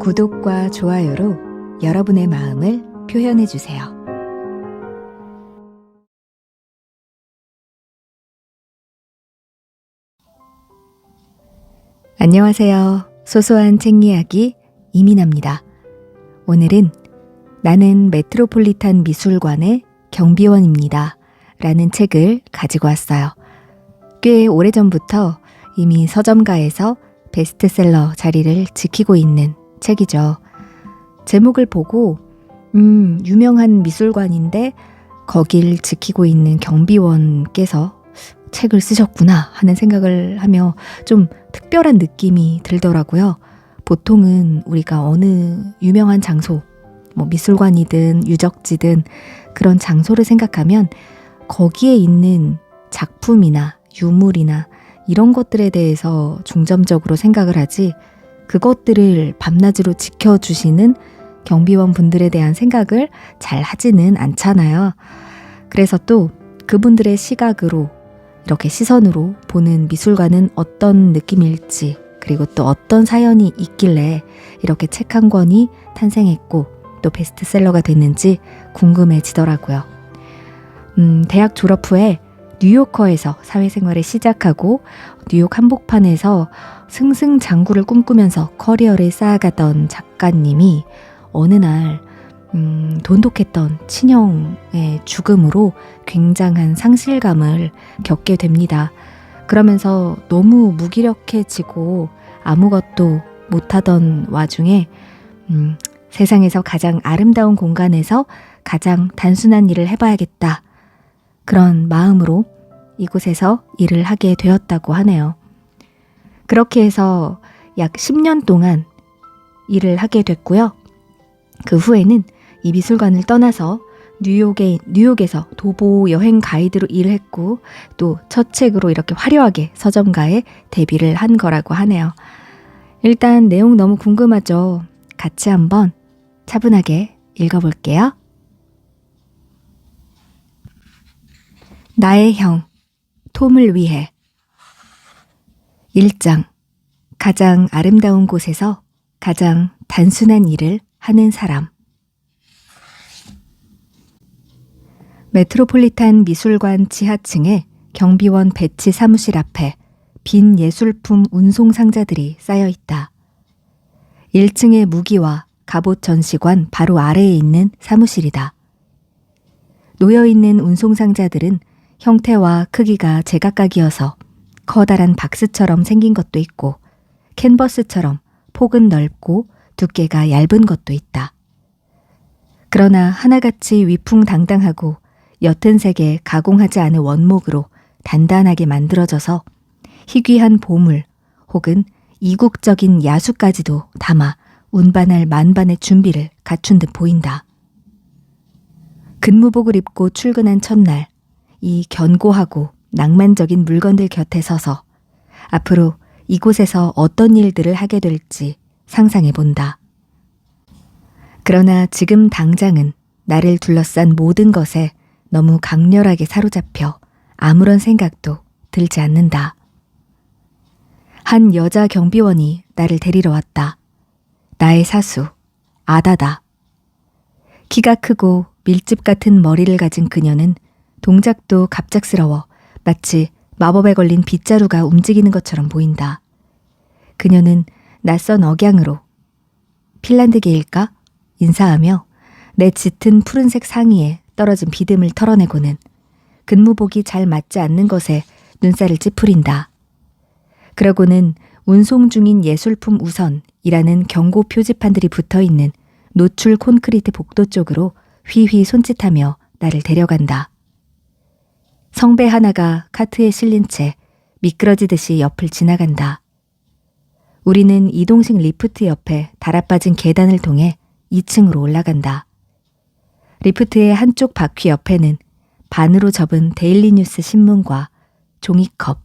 구독과 좋아요로 여러분의 마음을 표현해 주세요. 안녕하세요. 소소한 책 이야기 이민아입니다. 오늘은 나는 메트로폴리탄 미술관의 경비원입니다. 라는 책을 가지고 왔어요. 꽤 오래전부터 이미 서점가에서 베스트셀러 자리를 지키고 있는 책이죠. 제목을 보고 유명한 미술관인데 거길 지키고 있는 경비원께서 책을 쓰셨구나 하는 생각을 하며 좀 특별한 느낌이 들더라고요. 보통은 우리가 어느 유명한 장소, 미술관이든 유적지든 그런 장소를 생각하면 거기에 있는 작품이나 유물이나 이런 것들에 대해서 중점적으로 생각을 하지, 그것들을 밤낮으로 지켜주시는 경비원 분들에 대한 생각을 잘 하지는 않잖아요. 그래서 또 그분들의 시각으로, 이렇게 시선으로 보는 미술관은 어떤 느낌일지, 그리고 또 어떤 사연이 있길래 이렇게 책 한 권이 탄생했고 또 베스트셀러가 됐는지 궁금해지더라고요. 대학 졸업 후에 뉴요커에서 사회생활을 시작하고 뉴욕 한복판에서 승승장구를 꿈꾸면서 커리어를 쌓아가던 작가님이 어느 날 돈독했던 친형의 죽음으로 굉장한 상실감을 겪게 됩니다. 그러면서 너무 무기력해지고 아무것도 못하던 와중에 세상에서 가장 아름다운 공간에서 가장 단순한 일을 해봐야겠다. 그런 마음으로 이곳에서 일을 하게 되었다고 하네요. 그렇게 해서 약 10년 동안 일을 하게 됐고요. 그 후에는 이 미술관을 떠나서 뉴욕에서 도보 여행 가이드로 일을 했고, 또 첫 책으로 이렇게 화려하게 서점가에 데뷔를 한 거라고 하네요. 일단 내용 너무 궁금하죠? 같이 한번 차분하게 읽어볼게요. 나의 형, 톰을 위해. 1장. 가장 아름다운 곳에서 가장 단순한 일을 하는 사람. 메트로폴리탄 미술관 지하층에 경비원 배치 사무실 앞에 빈 예술품 운송 상자들이 쌓여 있다. 1층의 무기와 갑옷 전시관 바로 아래에 있는 사무실이다. 놓여있는 운송 상자들은 형태와 크기가 제각각이어서 커다란 박스처럼 생긴 것도 있고, 캔버스처럼 폭은 넓고 두께가 얇은 것도 있다. 그러나 하나같이 위풍당당하고 옅은 색에 가공하지 않은 원목으로 단단하게 만들어져서 희귀한 보물 혹은 이국적인 야수까지도 담아 운반할 만반의 준비를 갖춘 듯 보인다. 근무복을 입고 출근한 첫날, 이 견고하고 낭만적인 물건들 곁에 서서 앞으로 이곳에서 어떤 일들을 하게 될지 상상해 본다. 그러나 지금 당장은 나를 둘러싼 모든 것에 너무 강렬하게 사로잡혀 아무런 생각도 들지 않는다. 한 여자 경비원이 나를 데리러 왔다. 나의 사수, 아다다. 키가 크고 밀집 같은 머리를 가진 그녀는 동작도 갑작스러워 마치 마법에 걸린 빗자루가 움직이는 것처럼 보인다. 그녀는 낯선 억양으로 핀란드계일까? 인사하며 내 짙은 푸른색 상의에 떨어진 비듬을 털어내고는 근무복이 잘 맞지 않는 것에 눈살을 찌푸린다. 그러고는 운송 중인 예술품 우선이라는 경고 표지판들이 붙어있는 노출 콘크리트 복도 쪽으로 휘휘 손짓하며 나를 데려간다. 성배 하나가 카트에 실린 채 미끄러지듯이 옆을 지나간다. 우리는 이동식 리프트 옆에 달아빠진 계단을 통해 2층으로 올라간다. 리프트의 한쪽 바퀴 옆에는 반으로 접은 데일리뉴스 신문과 종이컵,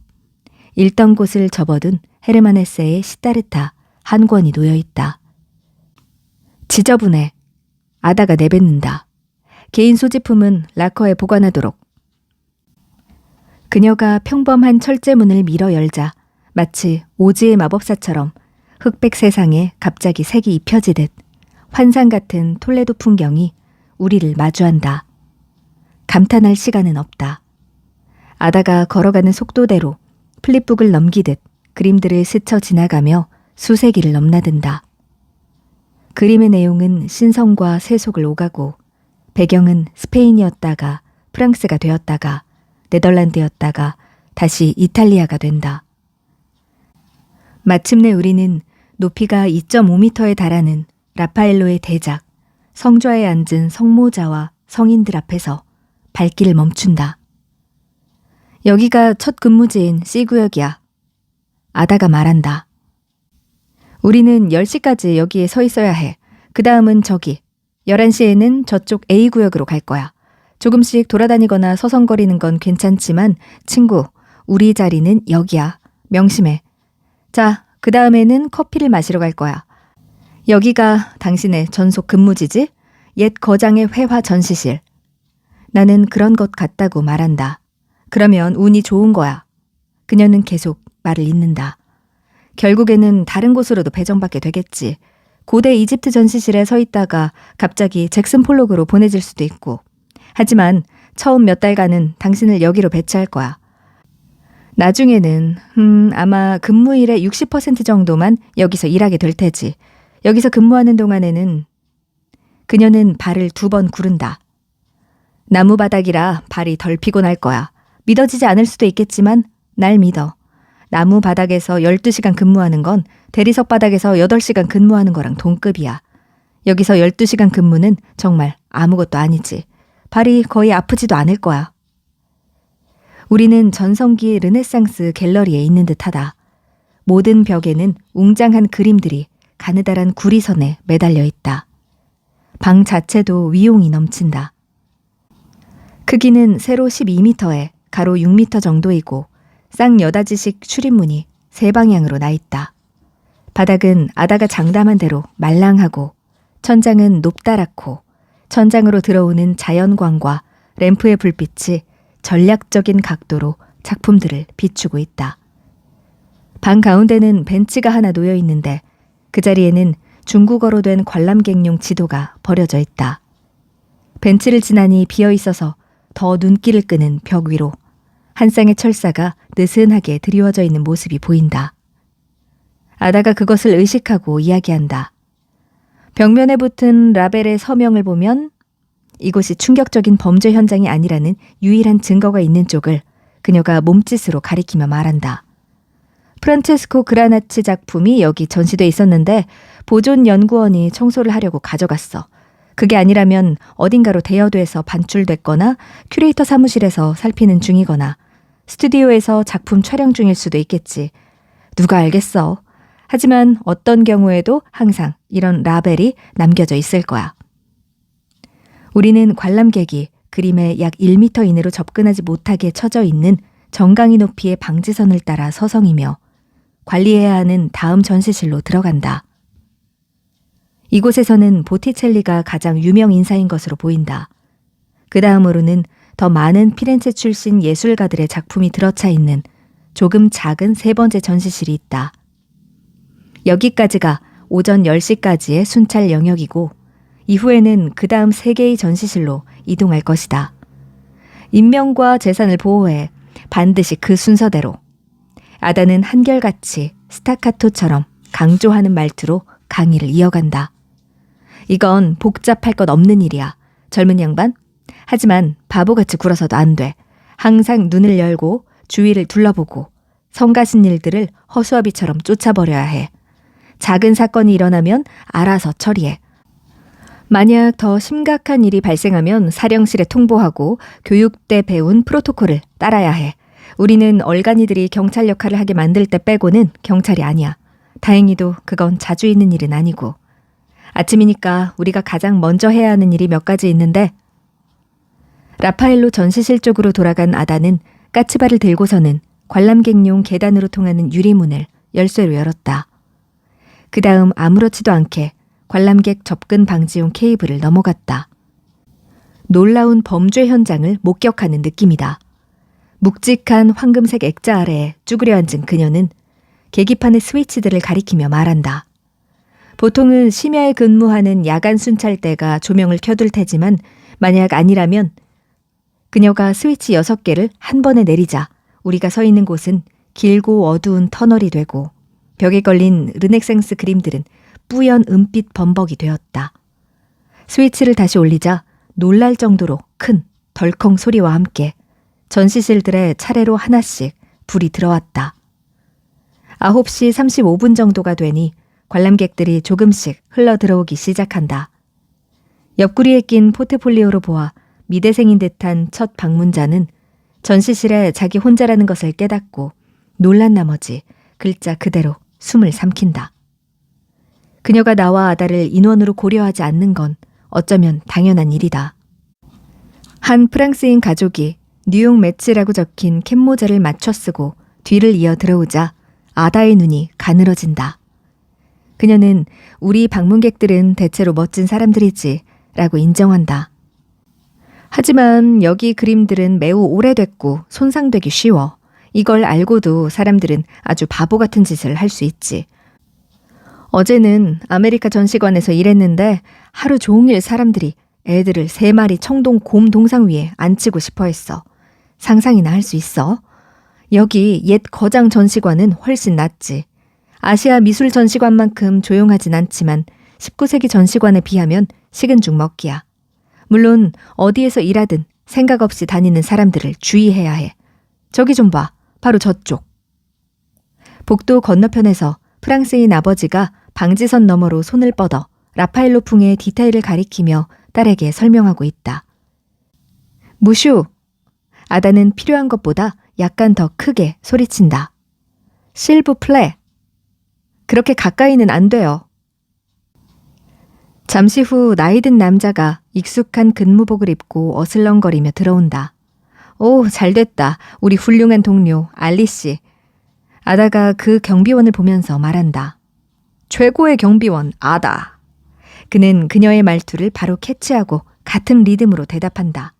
읽던 곳을 접어둔 헤르만 헤세의 시타르타 한 권이 놓여 있다. 지저분해. 아다가 내뱉는다. 개인 소지품은 락커에 보관하도록. 그녀가 평범한 철제문을 밀어 열자 마치 오즈의 마법사처럼 흑백 세상에 갑자기 색이 입혀지듯 환상 같은 톨레도 풍경이 우리를 마주한다. 감탄할 시간은 없다. 아다가 걸어가는 속도대로 플립북을 넘기듯 그림들을 스쳐 지나가며 수세기를 넘나든다. 그림의 내용은 신성과 세속을 오가고 배경은 스페인이었다가 프랑스가 되었다가 네덜란드였다가 다시 이탈리아가 된다. 마침내 우리는 높이가 2.5m에 달하는 라파엘로의 대작, 성좌에 앉은 성모자와 성인들 앞에서 발길을 멈춘다. 여기가 첫 근무지인 C구역이야. 아다가 말한다. 우리는 10시까지 여기에 서 있어야 해. 그 다음은 저기. 11시에는 저쪽 A구역으로 갈 거야. 조금씩 돌아다니거나 서성거리는 건 괜찮지만 친구, 우리 자리는 여기야. 명심해. 자, 그 다음에는 커피를 마시러 갈 거야. 여기가 당신의 전속 근무지지? 옛 거장의 회화 전시실. 나는 그런 것 같다고 말한다. 그러면 운이 좋은 거야. 그녀는 계속 말을 잇는다. 결국에는 다른 곳으로도 배정받게 되겠지. 고대 이집트 전시실에 서 있다가 갑자기 잭슨 폴록으로 보내질 수도 있고. 하지만 처음 몇 달간은 당신을 여기로 배치할 거야. 나중에는 아마 근무일의 60% 정도만 여기서 일하게 될 테지. 여기서 근무하는 동안에는 그녀는 발을 2번 구른다. 나무 바닥이라 발이 덜 피곤할 거야. 믿어지지 않을 수도 있겠지만 날 믿어. 나무 바닥에서 12시간 근무하는 건 대리석 바닥에서 8시간 근무하는 거랑 동급이야. 여기서 12시간 근무는 정말 아무것도 아니지. 발이 거의 아프지도 않을 거야. 우리는 전성기 르네상스 갤러리에 있는 듯하다. 모든 벽에는 웅장한 그림들이 가느다란 구리선에 매달려 있다. 방 자체도 위용이 넘친다. 크기는 세로 12m에 가로 6m 정도이고 쌍여닫이식 출입문이 3방향으로 나 있다. 바닥은 아다가 장담한 대로 말랑하고 천장은 높다랗고 천장으로 들어오는 자연광과 램프의 불빛이 전략적인 각도로 작품들을 비추고 있다. 방 가운데는 벤치가 하나 놓여 있는데 그 자리에는 중국어로 된 관람객용 지도가 버려져 있다. 벤치를 지나니 비어 있어서 더 눈길을 끄는 벽 위로 한 쌍의 철사가 느슨하게 드리워져 있는 모습이 보인다. 아다가 그것을 의식하고 이야기한다. 벽면에 붙은 라벨의 서명을 보면 이곳이 충격적인 범죄 현장이 아니라는 유일한 증거가 있는 쪽을 그녀가 몸짓으로 가리키며 말한다. 프란체스코 그라나치 작품이 여기 전시돼 있었는데 보존연구원이 청소를 하려고 가져갔어. 그게 아니라면 어딘가로 대여돼서 반출됐거나 큐레이터 사무실에서 살피는 중이거나 스튜디오에서 작품 촬영 중일 수도 있겠지. 누가 알겠어. 하지만 어떤 경우에도 항상 이런 라벨이 남겨져 있을 거야. 우리는 관람객이 그림에 약 1m 이내로 접근하지 못하게 쳐져 있는 정강이 높이의 방지선을 따라 서성이며 관리해야 하는 다음 전시실로 들어간다. 이곳에서는 보티첼리가 가장 유명 인사인 것으로 보인다. 그 다음으로는 더 많은 피렌체 출신 예술가들의 작품이 들어차 있는 조금 작은 3번째 전시실이 있다. 여기까지가 오전 10시까지의 순찰 영역이고 이후에는 그 다음 3개의 전시실로 이동할 것이다. 인명과 재산을 보호해 반드시 그 순서대로. 아다는 한결같이 스타카토처럼 강조하는 말투로 강의를 이어간다. 이건 복잡할 것 없는 일이야. 젊은 양반? 하지만 바보같이 굴어서도 안 돼. 항상 눈을 열고 주위를 둘러보고 성가신 일들을 허수아비처럼 쫓아버려야 해. 작은 사건이 일어나면 알아서 처리해. 만약 더 심각한 일이 발생하면 사령실에 통보하고 교육 때 배운 프로토콜을 따라야 해. 우리는 얼간이들이 경찰 역할을 하게 만들 때 빼고는 경찰이 아니야. 다행히도 그건 자주 있는 일은 아니고. 아침이니까 우리가 가장 먼저 해야 하는 일이 몇 가지 있는데 라파엘로 전시실 쪽으로 돌아간 아다는 까치발을 들고서는 관람객용 계단으로 통하는 유리문을 열쇠로 열었다. 그 다음 아무렇지도 않게 관람객 접근 방지용 케이블을 넘어갔다. 놀라운 범죄 현장을 목격하는 느낌이다. 묵직한 황금색 액자 아래에 쭈그려 앉은 그녀는 계기판의 스위치들을 가리키며 말한다. 보통은 심야에 근무하는 야간 순찰대가 조명을 켜둘 테지만 만약 아니라면 그녀가 스위치 6개를 한 번에 내리자 우리가 서 있는 곳은 길고 어두운 터널이 되고 벽에 걸린 르넥상스 그림들은 뿌연 은빛 범벅이 되었다. 스위치를 다시 올리자 놀랄 정도로 큰 덜컹 소리와 함께 전시실들의 차례로 하나씩 불이 들어왔다. 9시 35분 정도가 되니 관람객들이 조금씩 흘러 들어오기 시작한다. 옆구리에 낀 포트폴리오로 보아 미대생인 듯한 첫 방문자는 전시실에 자기 혼자라는 것을 깨닫고 놀란 나머지 글자 그대로 숨을 삼킨다. 그녀가 나와 아다를 인원으로 고려하지 않는 건 어쩌면 당연한 일이다. 한 프랑스인 가족이 뉴욕 매치라고 적힌 캡모자를 맞춰 쓰고 뒤를 이어 들어오자 아다의 눈이 가늘어진다. 그녀는 우리 방문객들은 대체로 멋진 사람들이지 라고 인정한다. 하지만 여기 그림들은 매우 오래됐고 손상되기 쉬워. 이걸 알고도 사람들은 아주 바보 같은 짓을 할 수 있지. 어제는 아메리카 전시관에서 일했는데 하루 종일 사람들이 애들을 3마리 청동 곰 동상 위에 앉히고 싶어 했어. 상상이나 할 수 있어? 여기 옛 거장 전시관은 훨씬 낫지. 아시아 미술 전시관만큼 조용하진 않지만 19세기 전시관에 비하면 식은 죽 먹기야. 물론 어디에서 일하든 생각 없이 다니는 사람들을 주의해야 해. 저기 좀 봐. 바로 저쪽. 복도 건너편에서 프랑스인 아버지가 방지선 너머로 손을 뻗어 라파엘로 풍의 디테일을 가리키며 딸에게 설명하고 있다. 무슈! 아다는 필요한 것보다 약간 더 크게 소리친다. 실브 플레! 그렇게 가까이는 안 돼요. 잠시 후 나이 든 남자가 익숙한 근무복을 입고 어슬렁거리며 들어온다. 오, 잘됐다. 우리 훌륭한 동료 알리 씨. 아다가 그 경비원을 보면서 말한다. 최고의 경비원 아다. 그는 그녀의 말투를 바로 캐치하고 같은 리듬으로 대답한다.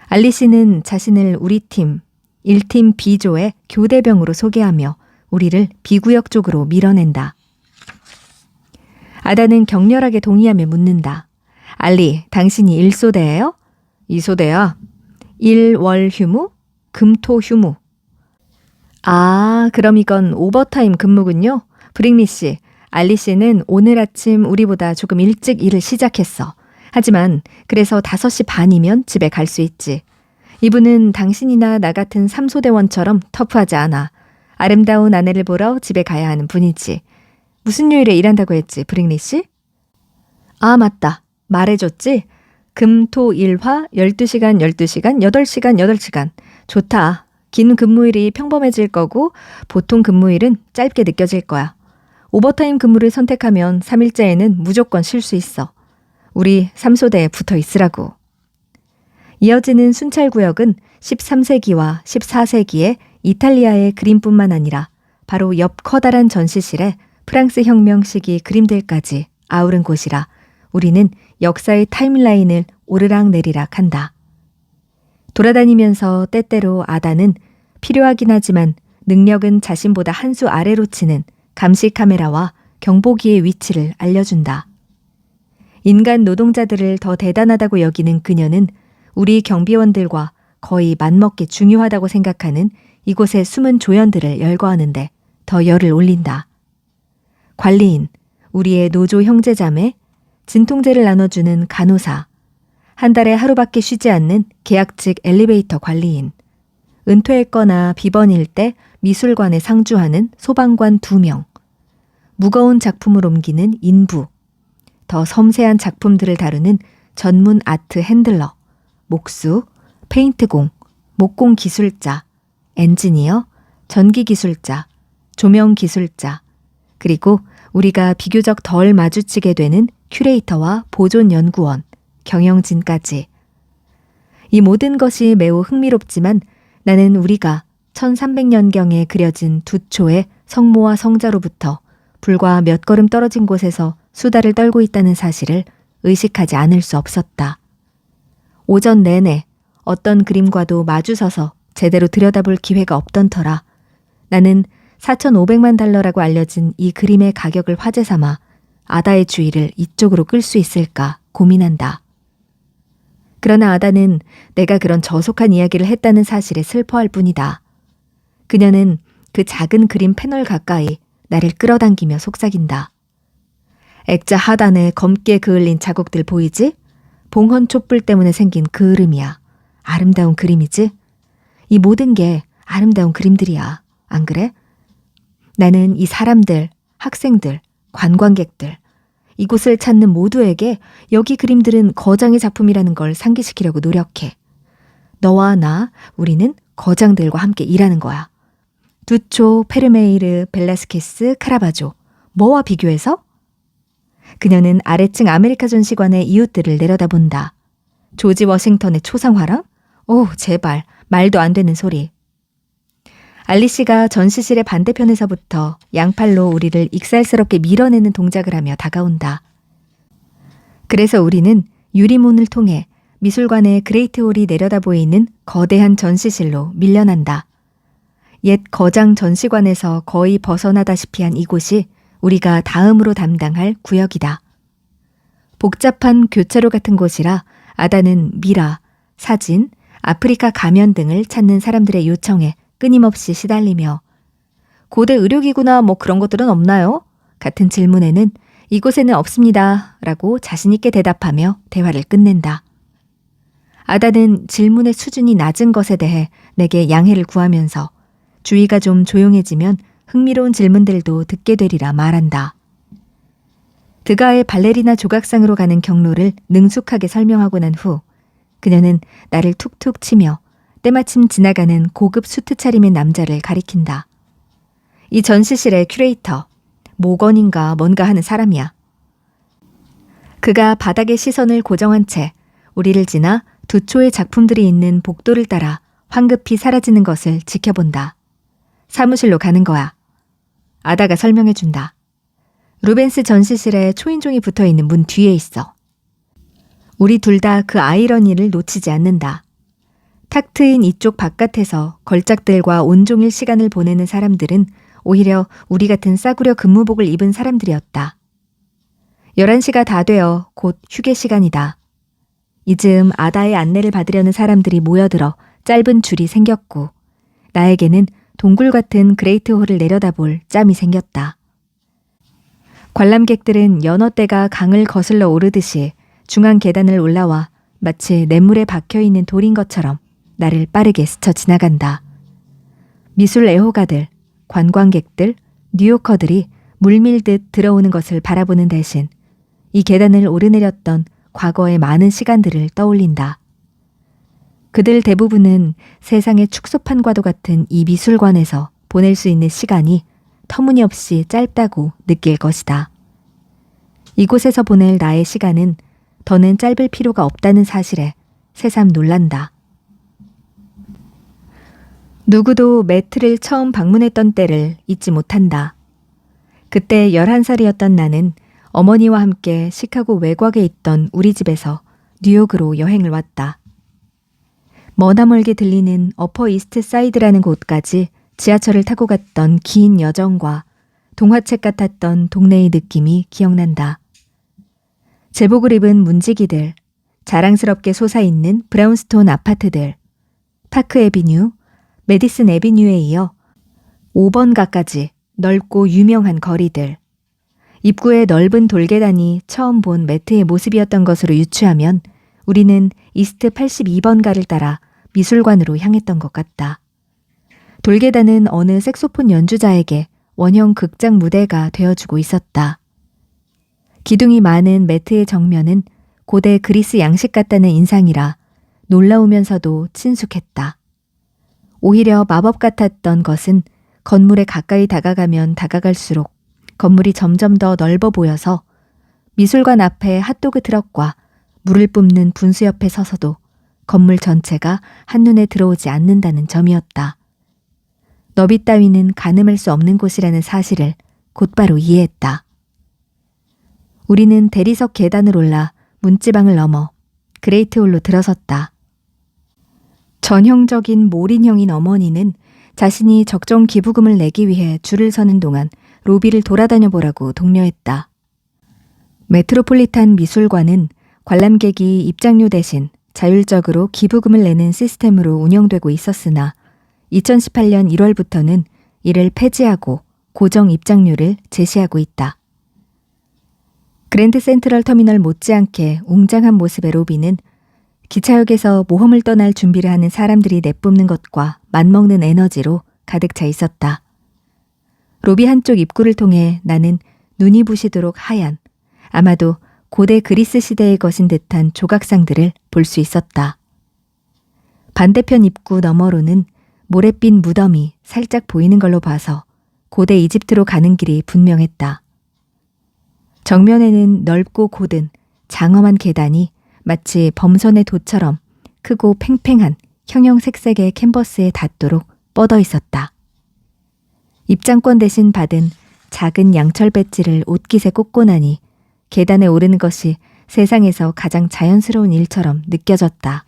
알리 씨는 자신을 우리 팀 1팀 B조의 교대병으로 소개하며 우리를 B구역 쪽으로 밀어낸다. 아다는 격렬하게 동의하며 묻는다. 알리, 당신이 1소대예요? 2소대야. 1월 휴무? 금토 휴무. 아, 그럼 이건 오버타임 근무군요. 브릭리 씨, 알리 씨는 오늘 아침 우리보다 조금 일찍 일을 시작했어. 하지만 그래서 5시 반이면 집에 갈 수 있지. 이분은 당신이나 나 같은 3소대원처럼 터프하지 않아. 아름다운 아내를 보러 집에 가야 하는 분이지. 무슨 요일에 일한다고 했지, 브릭리 씨? 아, 맞다. 말해줬지? 금토 일화 12시간 12시간 8시간 8시간. 좋다. 긴 근무일이 평범해질 거고 보통 근무일은 짧게 느껴질 거야. 오버타임 근무를 선택하면 3일째에는 무조건 쉴 수 있어. 우리 3소대에 붙어 있으라고. 이어지는 순찰구역은 13세기와 14세기의 이탈리아의 그림뿐만 아니라 바로 옆 커다란 전시실에 프랑스 혁명 시기 그림들까지 아우른 곳이라 우리는 역사의 타임라인을 오르락내리락 한다. 돌아다니면서 때때로 아다는 필요하긴 하지만 능력은 자신보다 한 수 아래로 치는 감시 카메라와 경보기의 위치를 알려준다. 인간 노동자들을 더 대단하다고 여기는 그녀는 우리 경비원들과 거의 맞먹기 중요하다고 생각하는 이곳의 숨은 조연들을 열거하는데 더 열을 올린다. 관리인, 우리의 노조 형제자매, 진통제를 나눠주는 간호사, 한 달에 하루밖에 쉬지 않는 계약직 엘리베이터 관리인, 은퇴했거나 비번일 때 미술관에 상주하는 소방관 2명, 무거운 작품을 옮기는 인부, 더 섬세한 작품들을 다루는 전문 아트 핸들러, 목수, 페인트공, 목공 기술자, 엔지니어, 전기 기술자, 조명 기술자, 그리고 우리가 비교적 덜 마주치게 되는 큐레이터와 보존 연구원, 경영진까지. 이 모든 것이 매우 흥미롭지만 나는 우리가 1300년경에 그려진 두 초의 성모와 성자로부터 불과 몇 걸음 떨어진 곳에서 수다를 떨고 있다는 사실을 의식하지 않을 수 없었다. 오전 내내 어떤 그림과도 마주서서 제대로 들여다볼 기회가 없던 터라 나는 $4,500만 달러라고 알려진 이 그림의 가격을 화제 삼아 아다의 주의를 이쪽으로 끌 수 있을까 고민한다. 그러나 아다는 내가 그런 저속한 이야기를 했다는 사실에 슬퍼할 뿐이다. 그녀는 그 작은 그림 패널 가까이 나를 끌어당기며 속삭인다. 액자 하단에 검게 그을린 자국들 보이지? 봉헌 촛불 때문에 생긴 그을음이야. 아름다운 그림이지? 이 모든 게 아름다운 그림들이야. 안 그래? 나는 이 사람들, 학생들, 관광객들, 이곳을 찾는 모두에게 여기 그림들은 거장의 작품이라는 걸 상기시키려고 노력해. 너와 나, 우리는 거장들과 함께 일하는 거야. 두초, 페르메이르, 벨라스케스, 카라바조. 뭐와 비교해서? 그녀는 아래층 아메리카 전시관의 이웃들을 내려다본다. 조지 워싱턴의 초상화랑? 오, 제발, 말도 안 되는 소리. 알리씨가 전시실의 반대편에서부터 양팔로 우리를 익살스럽게 밀어내는 동작을 하며 다가온다. 그래서 우리는 유리문을 통해 미술관의 그레이트홀이 내려다 보이는 거대한 전시실로 밀려난다. 옛 거장 전시관에서 거의 벗어나다시피 한 이곳이 우리가 다음으로 담당할 구역이다. 복잡한 교차로 같은 곳이라 아다는 미라, 사진, 아프리카 가면 등을 찾는 사람들의 요청에 끊임없이 시달리며 고대 의료기구나 뭐 그런 것들은 없나요? 같은 질문에는 이곳에는 없습니다 라고 자신있게 대답하며 대화를 끝낸다. 아다는 질문의 수준이 낮은 것에 대해 내게 양해를 구하면서 주위가 좀 조용해지면 흥미로운 질문들도 듣게 되리라 말한다. 드가의 발레리나 조각상으로 가는 경로를 능숙하게 설명하고 난 후 그녀는 나를 툭툭 치며 때마침 지나가는 고급 수트 차림의 남자를 가리킨다. 이 전시실의 큐레이터, 모건인가 뭔가 하는 사람이야. 그가 바닥에 시선을 고정한 채 우리를 지나 두 초의 작품들이 있는 복도를 따라 황급히 사라지는 것을 지켜본다. 사무실로 가는 거야. 아다가 설명해준다. 루벤스 전시실에 초인종이 붙어있는 문 뒤에 있어. 우리 둘 다 그 아이러니를 놓치지 않는다. 탁 트인 이쪽 바깥에서 걸작들과 온종일 시간을 보내는 사람들은 오히려 우리 같은 싸구려 근무복을 입은 사람들이었다. 11시가 다 되어 곧 휴게 시간이다. 이즈음 아다의 안내를 받으려는 사람들이 모여들어 짧은 줄이 생겼고 나에게는 동굴 같은 그레이트홀을 내려다볼 짬이 생겼다. 관람객들은 연어 떼가 강을 거슬러 오르듯이 중앙 계단을 올라와 마치 냇물에 박혀있는 돌인 것처럼 나를 빠르게 스쳐 지나간다. 미술 애호가들, 관광객들, 뉴요커들이 물밀듯 들어오는 것을 바라보는 대신 이 계단을 오르내렸던 과거의 많은 시간들을 떠올린다. 그들 대부분은 세상의 축소판과도 같은 이 미술관에서 보낼 수 있는 시간이 터무니없이 짧다고 느낄 것이다. 이곳에서 보낼 나의 시간은 더는 짧을 필요가 없다는 사실에 새삼 놀란다. 누구도 매트를 처음 방문했던 때를 잊지 못한다. 그때 11살이었던 나는 어머니와 함께 시카고 외곽에 있던 우리 집에서 뉴욕으로 여행을 왔다. 머나멀게 들리는 어퍼 이스트 사이드라는 곳까지 지하철을 타고 갔던 긴 여정과 동화책 같았던 동네의 느낌이 기억난다. 제복을 입은 문지기들, 자랑스럽게 솟아있는 브라운스톤 아파트들, 파크 애비뉴, 메디슨 애비뉴에 이어 5번가까지 넓고 유명한 거리들, 입구의 넓은 돌계단이 처음 본 매트의 모습이었던 것으로 유추하면 우리는 이스트 82번가를 따라 미술관으로 향했던 것 같다. 돌계단은 어느 색소폰 연주자에게 원형 극장 무대가 되어주고 있었다. 기둥이 많은 매트의 정면은 고대 그리스 양식 같다는 인상이라 놀라우면서도 친숙했다. 오히려 마법 같았던 것은 건물에 가까이 다가가면 다가갈수록 건물이 점점 더 넓어 보여서 미술관 앞에 핫도그 트럭과 물을 뿜는 분수 옆에 서서도 건물 전체가 한눈에 들어오지 않는다는 점이었다. 너비 따위는 가늠할 수 없는 곳이라는 사실을 곧바로 이해했다. 우리는 대리석 계단을 올라 문지방을 넘어 그레이트홀로 들어섰다. 전형적인 몰인형인 어머니는 자신이 적정 기부금을 내기 위해 줄을 서는 동안 로비를 돌아다녀 보라고 독려했다. 메트로폴리탄 미술관은 관람객이 입장료 대신 자율적으로 기부금을 내는 시스템으로 운영되고 있었으나 2018년 1월부터는 이를 폐지하고 고정 입장료를 제시하고 있다. 그랜드 센트럴 터미널 못지않게 웅장한 모습의 로비는 기차역에서 모험을 떠날 준비를 하는 사람들이 내뿜는 것과 맞먹는 에너지로 가득 차 있었다. 로비 한쪽 입구를 통해 나는 눈이 부시도록 하얀, 아마도 고대 그리스 시대의 것인 듯한 조각상들을 볼 수 있었다. 반대편 입구 너머로는 모래빛 무덤이 살짝 보이는 걸로 봐서 고대 이집트로 가는 길이 분명했다. 정면에는 넓고 곧은 장엄한 계단이 마치 범선의 도처럼 크고 팽팽한 형형색색의 캔버스에 닿도록 뻗어 있었다. 입장권 대신 받은 작은 양철 배지를 옷깃에 꽂고 나니 계단에 오르는 것이 세상에서 가장 자연스러운 일처럼 느껴졌다.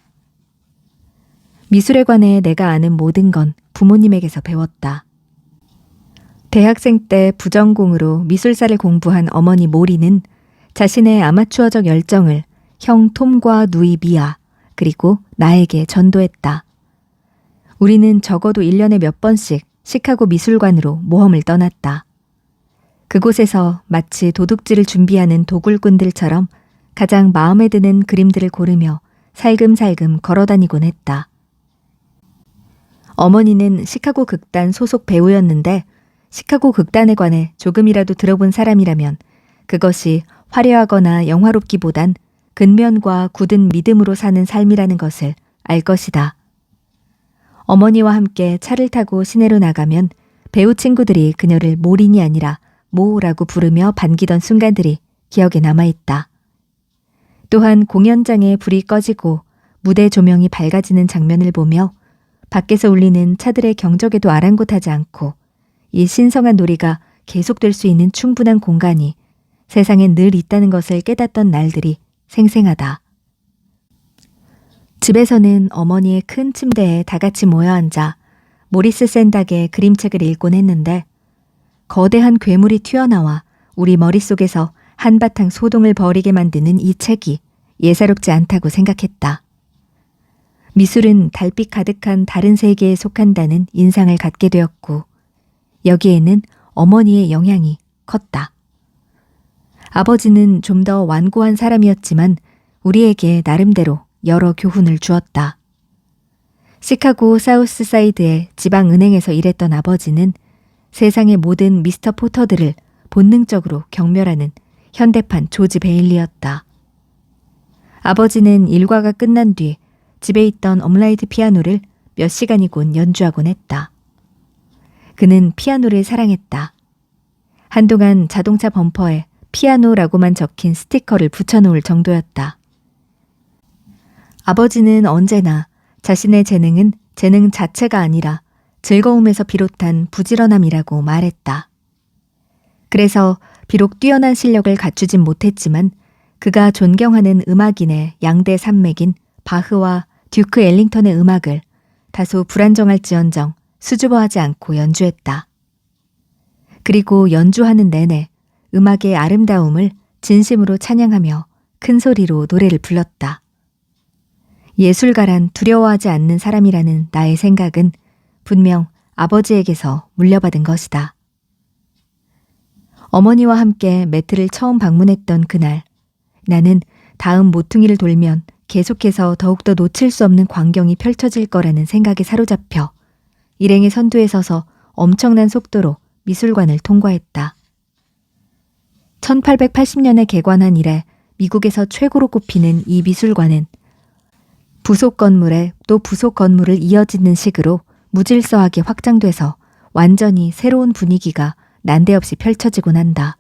미술에 관해 내가 아는 모든 건 부모님에게서 배웠다. 대학생 때 부전공으로 미술사를 공부한 어머니 모리는 자신의 아마추어적 열정을 형 톰과 누이 미아 그리고 나에게 전도했다. 우리는 적어도 1년에 몇 번씩 시카고 미술관으로 모험을 떠났다. 그곳에서 마치 도둑질을 준비하는 도굴꾼들처럼 가장 마음에 드는 그림들을 고르며 살금살금 걸어다니곤 했다. 어머니는 시카고 극단 소속 배우였는데 시카고 극단에 관해 조금이라도 들어본 사람이라면 그것이 화려하거나 영화롭기보단 근면과 굳은 믿음으로 사는 삶이라는 것을 알 것이다. 어머니와 함께 차를 타고 시내로 나가면 배우 친구들이 그녀를 모린이 아니라 모라고 부르며 반기던 순간들이 기억에 남아있다. 또한 공연장에 불이 꺼지고 무대 조명이 밝아지는 장면을 보며 밖에서 울리는 차들의 경적에도 아랑곳하지 않고 이 신성한 놀이가 계속될 수 있는 충분한 공간이 세상에 늘 있다는 것을 깨닫던 날들이 생생하다. 집에서는 어머니의 큰 침대에 다 같이 모여 앉아 모리스 샌닥의 그림책을 읽곤 했는데 거대한 괴물이 튀어나와 우리 머릿속에서 한바탕 소동을 벌이게 만드는 이 책이 예사롭지 않다고 생각했다. 미술은 달빛 가득한 다른 세계에 속한다는 인상을 갖게 되었고 여기에는 어머니의 영향이 컸다. 아버지는 좀 더 완고한 사람이었지만 우리에게 나름대로 여러 교훈을 주었다. 시카고 사우스 사이드의 지방은행에서 일했던 아버지는 세상의 모든 미스터 포터들을 본능적으로 경멸하는 현대판 조지 베일리였다. 아버지는 일과가 끝난 뒤 집에 있던 업라이트 피아노를 몇 시간이곤 연주하곤 했다. 그는 피아노를 사랑했다. 한동안 자동차 범퍼에 피아노라고만 적힌 스티커를 붙여놓을 정도였다. 아버지는 언제나 자신의 재능은 재능 자체가 아니라 즐거움에서 비롯한 부지런함이라고 말했다. 그래서 비록 뛰어난 실력을 갖추진 못했지만 그가 존경하는 음악인의 양대 산맥인 바흐와 듀크 엘링턴의 음악을 다소 불안정할지언정 수줍어하지 않고 연주했다. 그리고 연주하는 내내 음악의 아름다움을 진심으로 찬양하며 큰 소리로 노래를 불렀다. 예술가란 두려워하지 않는 사람이라는 나의 생각은 분명 아버지에게서 물려받은 것이다. 어머니와 함께 매트를 처음 방문했던 그날, 나는 다음 모퉁이를 돌면 계속해서 더욱더 놓칠 수 없는 광경이 펼쳐질 거라는 생각에 사로잡혀 일행의 선두에 서서 엄청난 속도로 미술관을 통과했다. 1880년에 개관한 이래 미국에서 최고로 꼽히는 이 미술관은 부속 건물에 또 부속 건물을 이어짓는 식으로 무질서하게 확장돼서 완전히 새로운 분위기가 난데없이 펼쳐지곤 한다.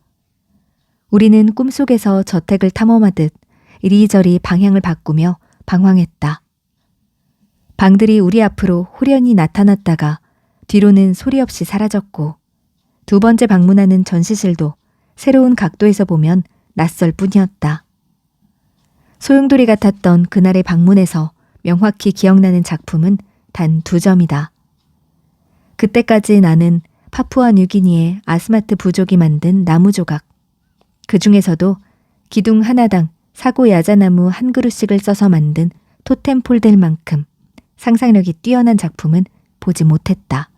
우리는 꿈속에서 저택을 탐험하듯 이리저리 방향을 바꾸며 방황했다. 방들이 우리 앞으로 호련히 나타났다가 뒤로는 소리 없이 사라졌고 두 번째 방문하는 전시실도 새로운 각도에서 보면 낯설 뿐이었다. 소용돌이 같았던 그날의 방문에서 명확히 기억나는 작품은 단 2점이다. 그때까지 나는 파푸아 뉴기니의 아스마트 부족이 만든 나무 조각, 그 중에서도 기둥 하나당 사고 야자나무 한 그루씩을 써서 만든 토템폴들만큼 상상력이 뛰어난 작품은 보지 못했다.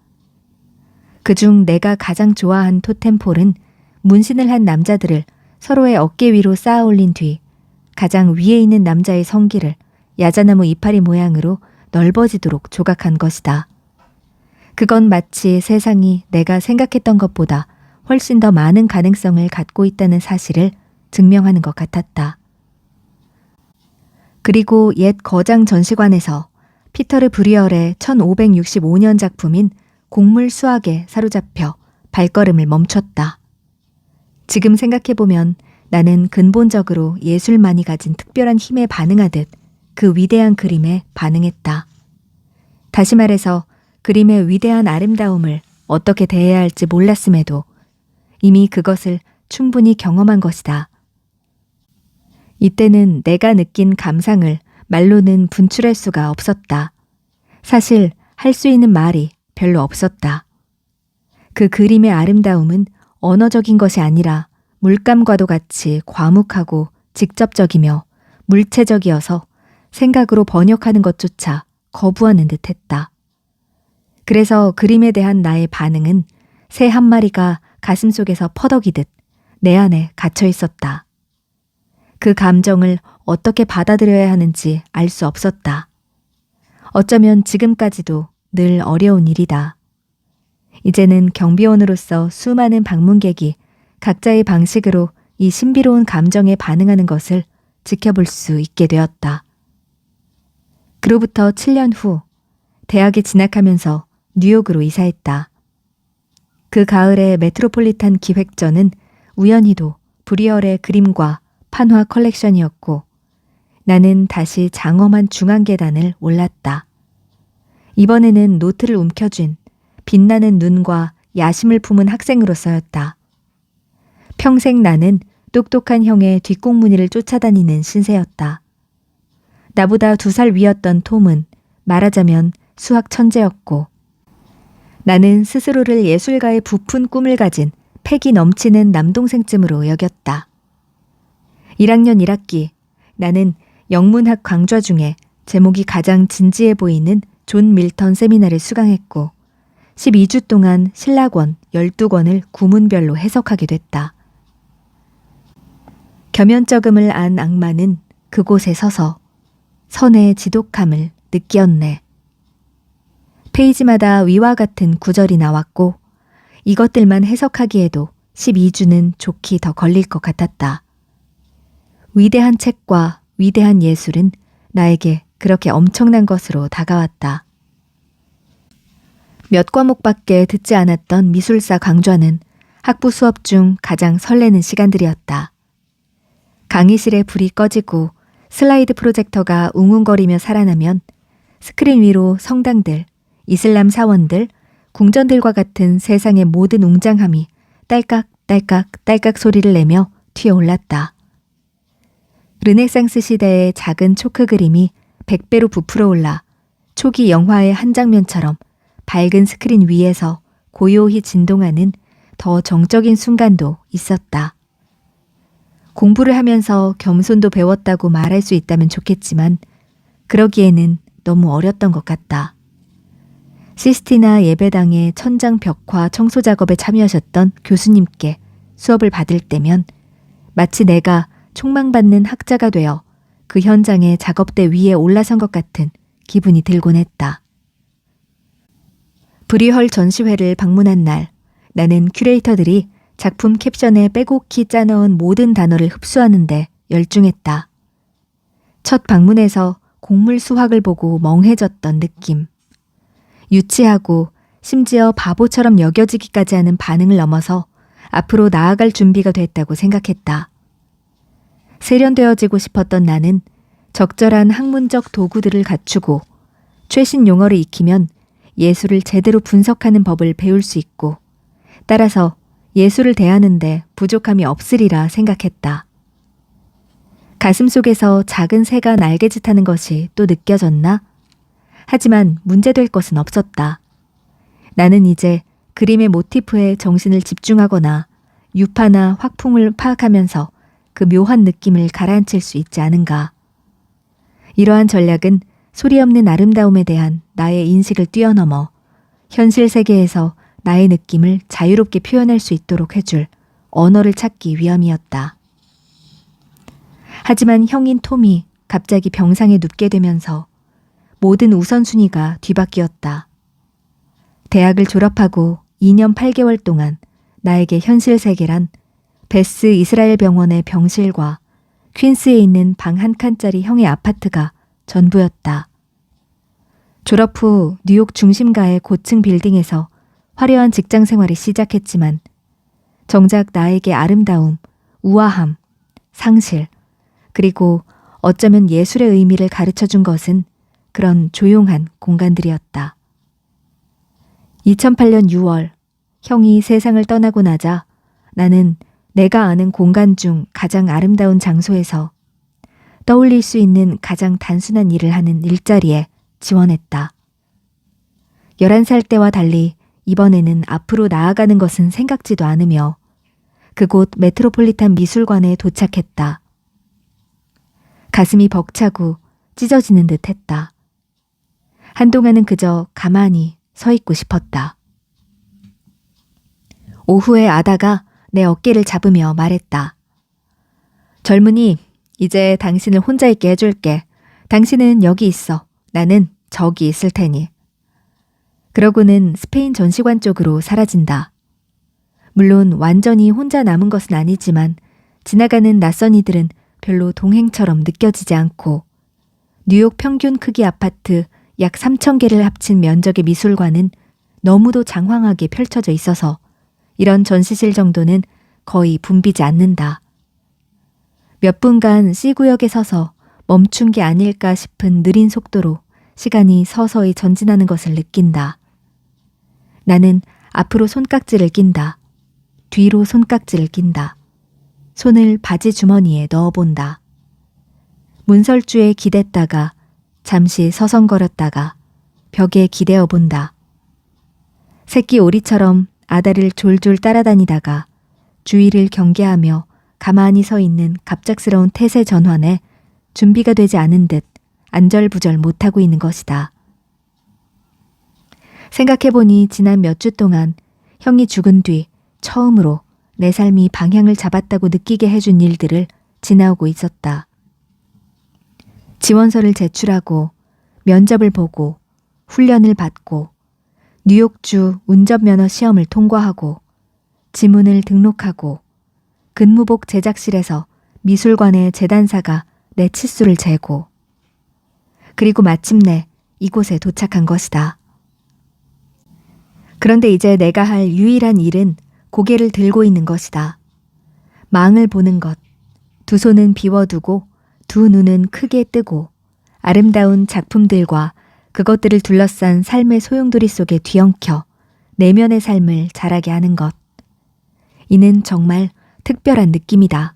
그중 내가 가장 좋아한 토템폴은 문신을 한 남자들을 서로의 어깨 위로 쌓아 올린 뒤 가장 위에 있는 남자의 성기를 야자나무 이파리 모양으로 넓어지도록 조각한 것이다. 그건 마치 세상이 내가 생각했던 것보다 훨씬 더 많은 가능성을 갖고 있다는 사실을 증명하는 것 같았다. 그리고 옛 거장 전시관에서 피터르 브리얼의 1565년 작품인 곡물 수학에 사로잡혀 발걸음을 멈췄다. 지금 생각해보면 나는 근본적으로 예술만이 가진 특별한 힘에 반응하듯 그 위대한 그림에 반응했다. 다시 말해서 그림의 위대한 아름다움을 어떻게 대해야 할지 몰랐음에도 이미 그것을 충분히 경험한 것이다. 이때는 내가 느낀 감상을 말로는 분출할 수가 없었다. 사실 할 수 있는 말이 별로 없었다. 그 그림의 아름다움은 언어적인 것이 아니라 물감과도 같이 과묵하고 직접적이며 물체적이어서 생각으로 번역하는 것조차 거부하는 듯했다. 그래서 그림에 대한 나의 반응은 새 한 마리가 가슴속에서 퍼덕이듯 내 안에 갇혀 있었다. 그 감정을 어떻게 받아들여야 하는지 알 수 없었다. 어쩌면 지금까지도 늘 어려운 일이다. 이제는 경비원으로서 수많은 방문객이 각자의 방식으로 이 신비로운 감정에 반응하는 것을 지켜볼 수 있게 되었다. 그로부터 7년 후 대학에 진학하면서 뉴욕으로 이사했다. 그 가을의 메트로폴리탄 기획전은 우연히도 브리얼의 그림과 판화 컬렉션이었고 나는 다시 장엄한 중앙 계단을 올랐다. 이번에는 노트를 움켜쥔 빛나는 눈과 야심을 품은 학생으로서였다. 평생 나는 똑똑한 형의 뒷공무니를 쫓아다니는 신세였다. 나보다 2살 위였던 톰은 말하자면 수학 천재였고 나는 스스로를 예술가의 부푼 꿈을 가진 패기 넘치는 남동생쯤으로 여겼다. 1학년 1학기 나는 영문학 강좌 중에 제목이 가장 진지해 보이는 존 밀턴 세미나를 수강했고 12주 동안 신라권 12권을 구문별로 해석하게 됐다. 겸연쩍음을 안 악마는 그곳에 서서 선의 지독함을 느꼈네. 페이지마다 위와 같은 구절이 나왔고 이것들만 해석하기에도 12주는 좋게 더 걸릴 것 같았다. 위대한 책과 위대한 예술은 나에게 그렇게 엄청난 것으로 다가왔다. 몇 과목밖에 듣지 않았던 미술사 강좌는 학부 수업 중 가장 설레는 시간들이었다. 강의실에 불이 꺼지고 슬라이드 프로젝터가 웅웅거리며 살아나면 스크린 위로 성당들, 이슬람 사원들, 궁전들과 같은 세상의 모든 웅장함이 딸깍딸깍 딸깍 소리를 내며 튀어올랐다. 르네상스 시대의 작은 초크 그림이 100배로 부풀어 올라 초기 영화의 한 장면처럼 밝은 스크린 위에서 고요히 진동하는 더 정적인 순간도 있었다. 공부를 하면서 겸손도 배웠다고 말할 수 있다면 좋겠지만 그러기에는 너무 어렸던 것 같다. 시스티나 예배당의 천장 벽화 청소 작업에 참여하셨던 교수님께 수업을 받을 때면 마치 내가 촉망받는 학자가 되어 그 현장의 작업대 위에 올라선 것 같은 기분이 들곤 했다. 브리헐 전시회를 방문한 날 나는 큐레이터들이 작품 캡션에 빼곡히 짜넣은 모든 단어를 흡수하는데 열중했다. 첫 방문에서 곡물 수학을 보고 멍해졌던 느낌. 유치하고 심지어 바보처럼 여겨지기까지 하는 반응을 넘어서 앞으로 나아갈 준비가 됐다고 생각했다. 세련되어지고 싶었던 나는 적절한 학문적 도구들을 갖추고 최신 용어를 익히면 예술을 제대로 분석하는 법을 배울 수 있고 따라서 예술을 대하는데 부족함이 없으리라 생각했다. 가슴속에서 작은 새가 날개짓하는 것이 또 느껴졌나? 하지만 문제될 것은 없었다. 나는 이제 그림의 모티프에 정신을 집중하거나 유파나 확풍을 파악하면서 그 묘한 느낌을 가라앉힐 수 있지 않은가. 이러한 전략은 소리 없는 아름다움에 대한 나의 인식을 뛰어넘어 현실 세계에서 나의 느낌을 자유롭게 표현할 수 있도록 해줄 언어를 찾기 위함이었다. 하지만 형인 톰이 갑자기 병상에 눕게 되면서 모든 우선순위가 뒤바뀌었다. 대학을 졸업하고 2년 8개월 동안 나에게 현실 세계란 베스 이스라엘 병원의 병실과 퀸스에 있는 방 한 칸짜리 형의 아파트가 전부였다. 졸업 후 뉴욕 중심가의 고층 빌딩에서 화려한 직장 생활이 시작했지만 정작 나에게 아름다움, 우아함, 상실, 그리고 어쩌면 예술의 의미를 가르쳐준 것은 그런 조용한 공간들이었다. 2008년 6월 형이 세상을 떠나고 나자 나는 내가 아는 공간 중 가장 아름다운 장소에서 떠올릴 수 있는 가장 단순한 일을 하는 일자리에 지원했다. 11살 때와 달리 이번에는 앞으로 나아가는 것은 생각지도 않으며 그곳 메트로폴리탄 미술관에 도착했다. 가슴이 벅차고 찢어지는 듯 했다. 한동안은 그저 가만히 서 있고 싶었다. 오후에 아다가 내 어깨를 잡으며 말했다. 젊은이, 이제 당신을 혼자 있게 해줄게. 당신은 여기 있어. 나는 저기 있을 테니. 그러고는 스페인 전시관 쪽으로 사라진다. 물론 완전히 혼자 남은 것은 아니지만 지나가는 낯선 이들은 별로 동행처럼 느껴지지 않고 뉴욕 평균 크기 아파트 약 3,000개를 합친 면적의 미술관은 너무도 장황하게 펼쳐져 있어서 이런 전시실 정도는 거의 붐비지 않는다. 몇 분간 C구역에 서서 멈춘 게 아닐까 싶은 느린 속도로 시간이 서서히 전진하는 것을 느낀다. 나는 앞으로 손깍지를 낀다. 뒤로 손깍지를 낀다. 손을 바지 주머니에 넣어본다. 문설주에 기댔다가 잠시 서성거렸다가 벽에 기대어 본다. 새끼 오리처럼 아다를 졸졸 따라다니다가 주위를 경계하며 가만히 서 있는 갑작스러운 태세 전환에 준비가 되지 않은 듯 안절부절 못하고 있는 것이다. 생각해보니 지난 몇 주 동안 형이 죽은 뒤 처음으로 내 삶이 방향을 잡았다고 느끼게 해준 일들을 지나오고 있었다. 지원서를 제출하고 면접을 보고 훈련을 받고 뉴욕주 운전면허 시험을 통과하고 지문을 등록하고 근무복 제작실에서 미술관의 재단사가 내 치수를 재고 그리고 마침내 이곳에 도착한 것이다. 그런데 이제 내가 할 유일한 일은 고개를 들고 있는 것이다. 망을 보는 것, 두 손은 비워두고 두 눈은 크게 뜨고 아름다운 작품들과 그것들을 둘러싼 삶의 소용돌이 속에 뒤엉켜 내면의 삶을 자라게 하는 것. 이는 정말 특별한 느낌이다.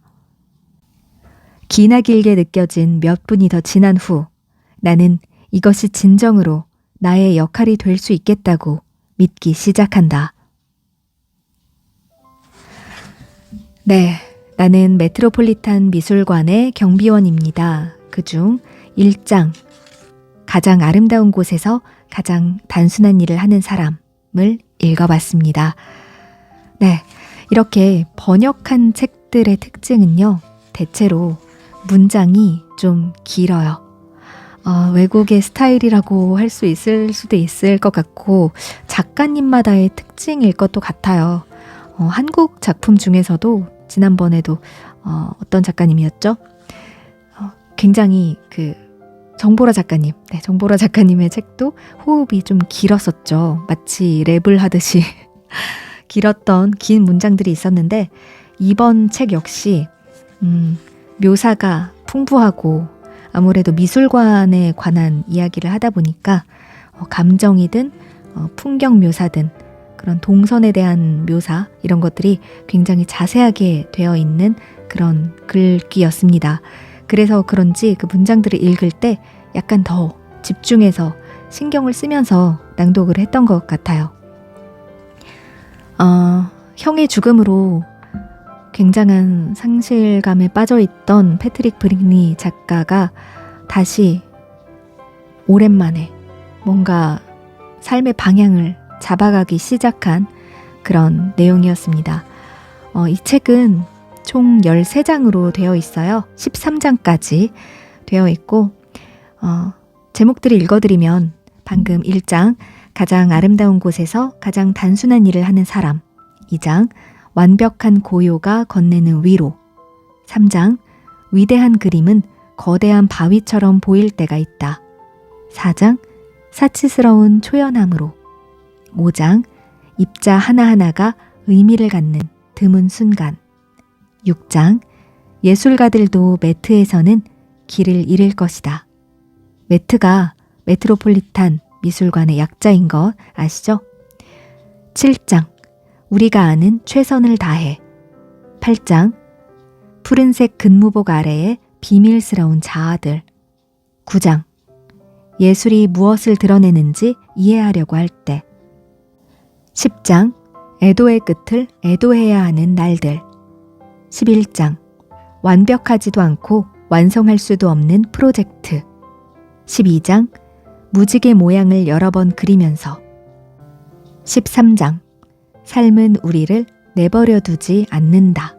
기나 길게 느껴진 몇 분이 더 지난 후 나는 이것이 진정으로 나의 역할이 될 수 있겠다고 믿기 시작한다. 네, 나는 메트로폴리탄 미술관의 경비원입니다. 그중 1장, 가장 아름다운 곳에서 가장 단순한 일을 하는 사람을 읽어봤습니다. 네, 이렇게 번역한 책들의 특징은요, 대체로 문장이 좀 길어요. 외국의 스타일이라고 할 수 있을 수도 있을 것 같고 작가님마다의 특징일 것도 같아요. 한국 작품 중에서도 지난번에도 어떤 작가님이었죠? 굉장히 정보라 작가님, 네, 정보라 작가님의 책도 호흡이 좀 길었었죠. 마치 랩을 하듯이 길었던 긴 문장들이 있었는데 이번 책 역시 묘사가 풍부하고 아무래도 미술관에 관한 이야기를 하다 보니까 감정이든 풍경 묘사든 그런 동선에 대한 묘사 이런 것들이 굉장히 자세하게 되어 있는 그런 글귀였습니다. 그래서 그런지 그 문장들을 읽을 때 약간 더 집중해서 신경을 쓰면서 낭독을 했던 것 같아요. 형의 죽음으로 굉장한 상실감에 빠져있던 패트릭 브릭니 작가가 다시 오랜만에 뭔가 삶의 방향을 잡아가기 시작한 그런 내용이었습니다. 이 책은 총 13장으로 되어 있어요. 13장까지 되어 있고 제목들을 읽어드리면 방금 1장 가장 아름다운 곳에서 가장 단순한 일을 하는 사람, 2장 완벽한 고요가 건네는 위로, 3장 위대한 그림은 거대한 바위처럼 보일 때가 있다, 4장 사치스러운 초연함으로, 5장 입자 하나하나가 의미를 갖는 드문 순간, 6장 예술가들도 매트에서는 길을 잃을 것이다. 매트가 메트로폴리탄 미술관의 약자인 것 아시죠? 7장 우리가 아는 최선을 다해, 8장 푸른색 근무복 아래의 비밀스러운 자아들, 9장 예술이 무엇을 드러내는지 이해하려고 할 때, 10장 애도의 끝을 애도해야 하는 날들, 11장 완벽하지도 않고 완성할 수도 없는 프로젝트, 12장 무지개 모양을 여러 번 그리면서, 13장 삶은 우리를 내버려 두지 않는다.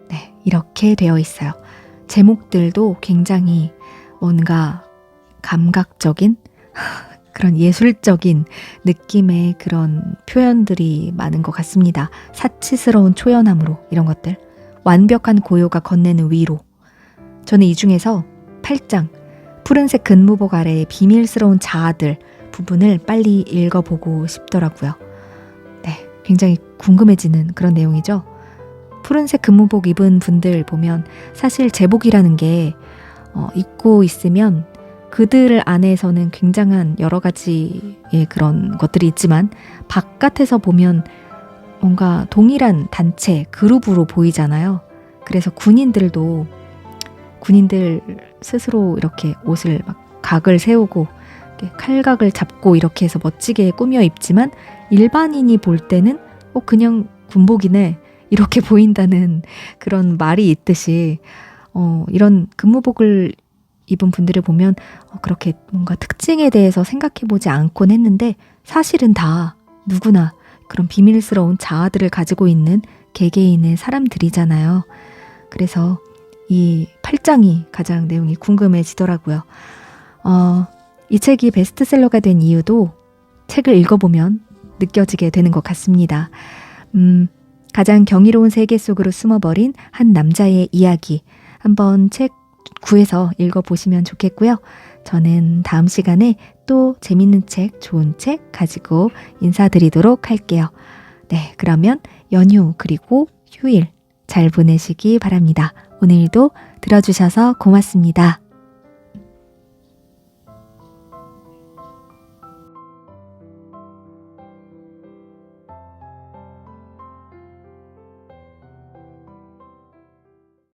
네, 이렇게 되어 있어요. 제목들도 굉장히 뭔가 감각적인 그런 예술적인 느낌의 그런 표현들이 많은 것 같습니다. 사치스러운 초연함으로 이런 것들, 완벽한 고요가 건네는 위로. 저는 이 중에서 8장 푸른색 근무복 아래의 비밀스러운 자아들 부분을 빨리 읽어보고 싶더라고요. 네, 굉장히 궁금해지는 그런 내용이죠. 푸른색 근무복 입은 분들 보면 사실 제복이라는 게 입고 있으면 그들 안에서는 굉장한 여러 가지의 그런 것들이 있지만 바깥에서 보면 뭔가 동일한 단체, 그룹으로 보이잖아요. 그래서 군인들 스스로 이렇게 옷을 막 각을 세우고 이렇게 칼각을 잡고 이렇게 해서 멋지게 꾸며 입지만 일반인이 볼 때는 그냥 군복이네 이렇게 보인다는 그런 말이 있듯이 이런 근무복을 입은 분들을 보면 그렇게 뭔가 특징에 대해서 생각해보지 않곤 했는데 사실은 다 누구나 그런 비밀스러운 자아들을 가지고 있는 개개인의 사람들이잖아요. 그래서 이 8장이 가장 내용이 궁금해지더라고요. 이 책이 베스트셀러가 된 이유도 책을 읽어보면 느껴지게 되는 것 같습니다. 가장 경이로운 세계 속으로 숨어버린 한 남자의 이야기, 한번 책 구해서 읽어보시면 좋겠고요. 저는 다음 시간에 또 재밌는 책, 좋은 책 가지고 인사드리도록 할게요. 네, 그러면 연휴 그리고 휴일 잘 보내시기 바랍니다. 오늘도 들어주셔서 고맙습니다.